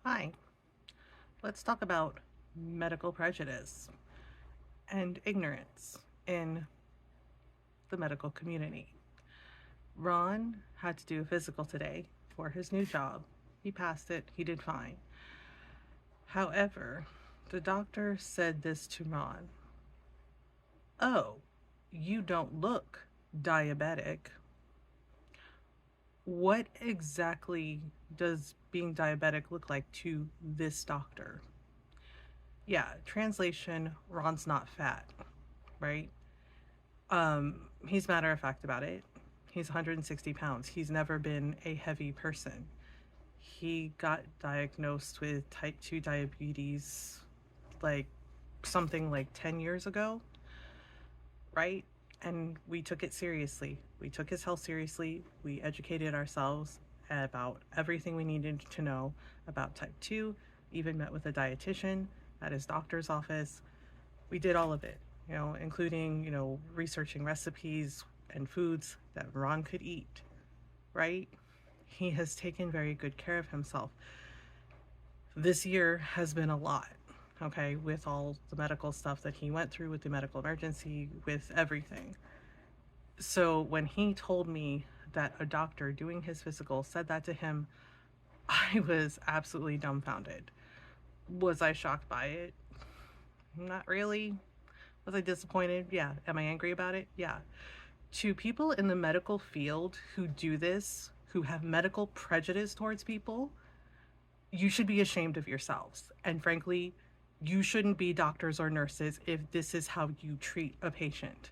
Hi, let's talk about medical prejudice and ignorance in the medical community. Ron had to do a physical today for his new job. He passed it, he did fine. However, the doctor said this to Ron: "Oh, you don't look diabetic." What exactly does being diabetic look like to this doctor? Yeah, translation, Ron's not fat, right? He's matter of fact about it. He's 160 pounds. He's never been a heavy person. He got diagnosed with type 2 diabetes like something like 10 years ago, right? And we took it seriously. We took his health seriously. We educated ourselves about everything we needed to know about type 2, even met with a dietitian at his doctor's office. We did all of it, including, researching recipes and foods that Ron could eat, right? He has taken very good care of himself. This year has been a lot, okay, with all the medical stuff that he went through, with the medical emergency, with everything. So when he told me that a doctor doing his physical said that to him, I was absolutely dumbfounded. Was I shocked by it? Not really. Was I disappointed? Yeah. Am I angry about it? Yeah. To people in the medical field who do this, who have medical prejudice towards people, you should be ashamed of yourselves. And frankly, you shouldn't be doctors or nurses if this is how you treat a patient.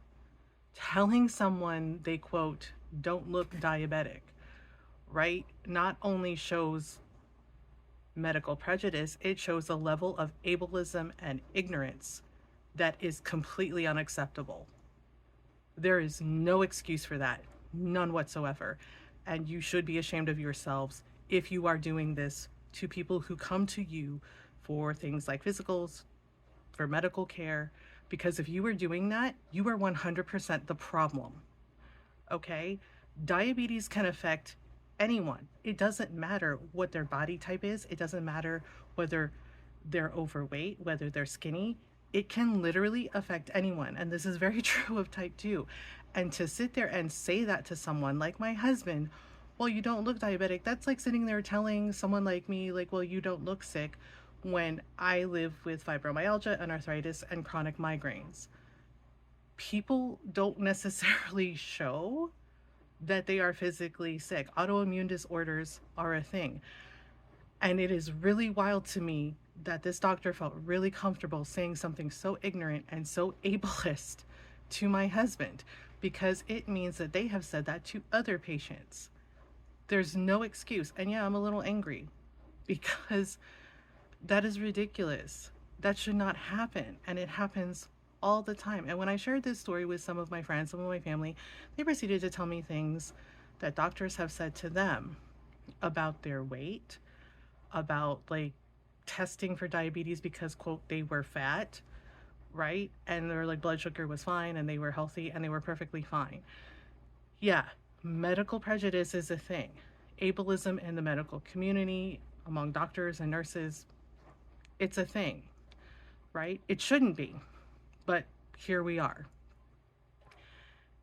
Telling someone they, quote, don't look diabetic, right, not only shows medical prejudice, it shows a level of ableism and ignorance that is completely unacceptable. There is no excuse for that, none whatsoever. And you should be ashamed of yourselves if you are doing this to people who come to you for things like physicals, for medical care, because if you are doing that, you are 100% the problem. Okay? Diabetes can affect anyone. It doesn't matter what their body type is, it doesn't matter whether they're overweight, whether they're skinny. It can literally affect anyone. And this is very true of type 2. And to sit there and say that to someone like my husband, well, you don't look diabetic, that's like sitting there telling someone like me, like, well, you don't look sick, when I live with fibromyalgia and arthritis and chronic migraines. People don't necessarily show that they are physically sick. Autoimmune disorders are a thing. And it is really wild to me that this doctor felt really comfortable saying something so ignorant and so ableist to my husband, because it means that they have said that to other patients. There's no excuse. And yeah, I'm a little angry because that is ridiculous. That should not happen. And it happens all the time. And when I shared this story with some of my friends, some of my family, they proceeded to tell me things that doctors have said to them about their weight, about like testing for diabetes because, quote, they were fat, right? And their like blood sugar was fine and they were healthy and they were perfectly fine. Yeah, medical prejudice is a thing. Ableism in the medical community, among doctors and nurses, it's a thing, right? It shouldn't be, but here we are.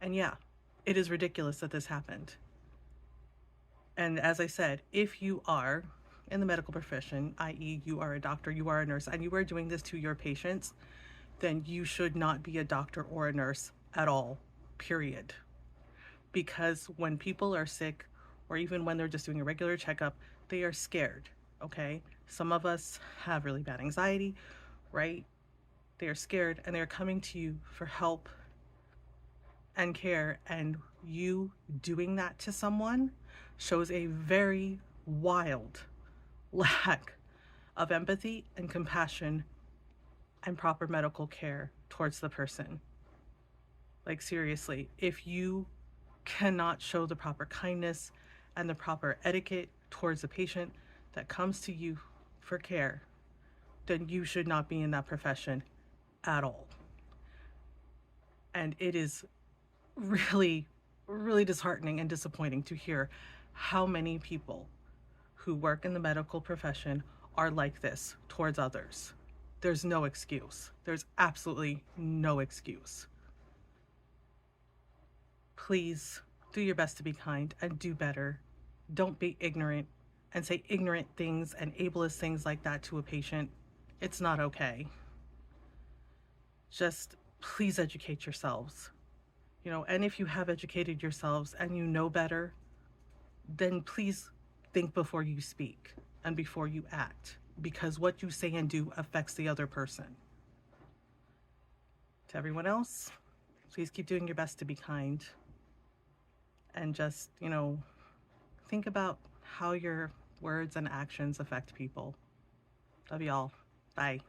And yeah, it is ridiculous that this happened. And as I said, if you are in the medical profession, i.e., you are a doctor, you are a nurse, and you are doing this to your patients, then you should not be a doctor or a nurse at all, period. Because when people are sick, or even when they're just doing a regular checkup, they are scared, okay? Some of us have really bad anxiety, right? They are scared and they're coming to you for help and care, and you doing that to someone shows a very wild lack of empathy and compassion and proper medical care towards the person. Like, seriously, if you cannot show the proper kindness and the proper etiquette towards a patient that comes to you for care, then you should not be in that profession at all. And it is really, really disheartening and disappointing to hear how many people who work in the medical profession are like this towards others. There's no excuse. There's absolutely no excuse. Please do your best to be kind and do better. Don't be ignorant and say ignorant things and ableist things like that to a patient. It's not okay. Just please educate yourselves. And if you have educated yourselves and you know better, then please think before you speak and before you act, because what you say and do affects the other person. To everyone else, please keep doing your best to be kind and just, think about how your words and actions affect people. Love y'all. Bye.